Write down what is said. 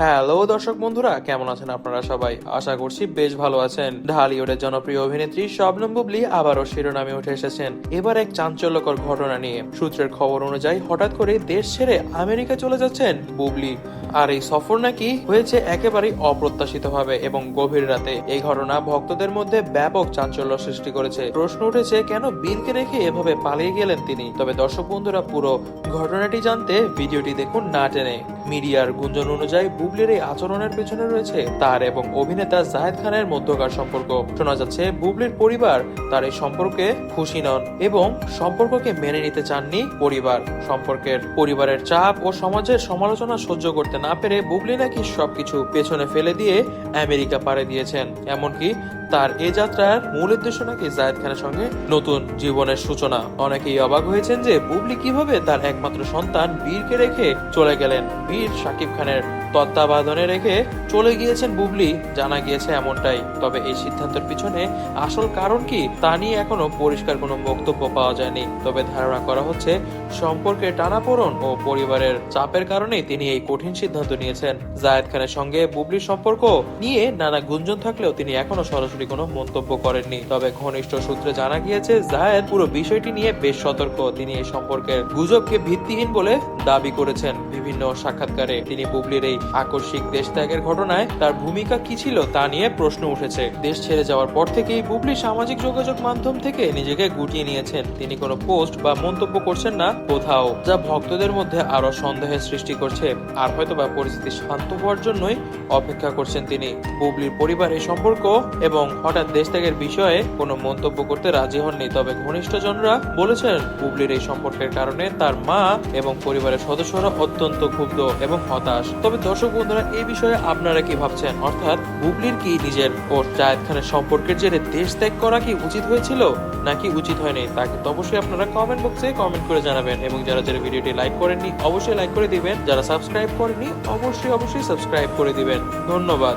Hello দর্শক বন্ধুরা, কেমন আছেন আপনারা সবাই? আশা করছি বেশ ভালো আছেন। ঢালিউডের জনপ্রিয় অভিনেত্রী শবনম বুবলি আবারও শিরোনামে উঠে এসেছেন, এবার এক চাঞ্চল্যকর ঘটনা নিয়ে। সূত্রের খবর অনুযায়ী হঠাৎ করে দেশ ছেড়ে আমেরিকা চলে যাচ্ছেন বুবলি। আর এই সফর নাকি হয়েছে একেবারেই অপ্রত্যাশিতভাবে এবং গভীর রাতে। এই ঘটনা ভক্তদের মধ্যে ব্যাপক চাঞ্চল্য সৃষ্টি করেছে। প্রশ্ন উঠেছে, কেন বিলকে রেখে এভাবে পালিয়ে গেলেন তিনি? তবে দর্শক বন্ধুরা, পুরো ঘটনাটি জানতে ভিডিওটি দেখুন না টেনে। মিডিয়ার গুঞ্জন অনুযায়ী বুবলির এই আচরণের পেছনে রয়েছে তার এবং অভিনেতা জায়েদ খানের মধ্যকার সম্পর্ক। শোনা যাচ্ছে বুবলির পরিবার তার এই সম্পর্কে খুশি নন এবং সম্পর্ককে মেনে নিতে চাননি পরিবারের চাপ ও সমাজের সমালোচনা সহ্য করতে না পেরে বুবলি নাকি সবকিছু পেছনে ফেলে দিয়ে আমেরিকা পাড়ি দিয়েছেন। এমনকি তার এই যাত্রার মূল উদ্দেশ্য নাকি জায়েদ খানের সঙ্গে নতুন জীবনের সূচনা। অনেকেই অবাক হয়েছেন যে বুবলি কিভাবে তার একমাত্র সন্তান বীরকে রেখে চলে গেলেন। বীর শাকিব খানের তত্ত্বাবধানে রেখে চলে গিয়েছেন বুবলি, জানা গিয়েছে এমনটাই। তবে এই সিদ্ধান্তের পিছনে আসল কারণ কি তা নিয়ে এখনো পরিষ্কার কোনো বক্তব্য পাওয়া যায়নি। তবে ধারণা করা হচ্ছে সম্পর্কের টানাপোড়েন ও পরিবারের চাপের কারণেই তিনি এই কঠিন সিদ্ধান্ত নিয়েছেন। জায়েদ খানের সঙ্গে বুবলির সম্পর্ক নিয়ে নানা গুঞ্জন থাকলেও তিনি এখনো সরাসরি কোনো মন্তব্য করেননি। তবে ঘনিষ্ঠ সূত্রে জানা গিয়েছে জায়েদ পুরো বিষয়টি নিয়ে বেশ সতর্ক। তিনি এই সম্পর্কের গুজবকে ভিত্তিহীন বলে দাবি করেছেন। বিভিন্ন সাক্ষাৎকারে তিনি বুবলির এই আকস্মিক দেশ ত্যাগের ঘটনায় তার ভূমিকা কি ছিল তা নিয়ে প্রশ্ন উঠেছে। দেশ ছেড়ে যাওয়ার পর থেকেই বুবলি সামাজিক যোগাযোগ মাধ্যম থেকে নিজেকে গুটিয়ে নিয়েছেন। তিনি কোনো পোস্ট বা মন্তব্য করছেন না কোথাও, যা ভক্তদের মধ্যে আরো সন্দেহের সৃষ্টি করছে। আর হয়তোবা পরিস্থিতি শান্ত হওয়ার জন্যই অপেক্ষা করছেন তিনি। বুবলির পরিবার এই সম্পর্ক এবং হঠাৎ দেশ ত্যাগের বিষয়ে কোনো মন্তব্য করতে রাজি হননি। তবে ঘনিষ্ঠজনরা বলেছেন বুবলির এই সম্পর্কের কারণে তার মা এবং পরিবারের সদস্যরা অত্যন্ত ক্ষুব্ধ এবং হতাশ। তবে দর্শক বন্ধুরা, এই বিষয়ে আপনারা কি ভাবছেন? অর্থাৎ বুবলির কি নিজের ও জায়েদ খানের সম্পর্কের জেরে দেশ ত্যাগ করা কি উচিত হয়েছিল নাকি উচিত হয়নি, তা কিন্তু অবশ্যই আপনারা কমেন্ট বক্সে কমেন্ট করে জানাবেন। এবং যারা ভিডিওটি লাইক করেননি অবশ্যই লাইক করে দিবেন, যারা সাবস্ক্রাইব করেননি অবশ্যই সাবস্ক্রাইব করে দিবেন। ধন্যবাদ।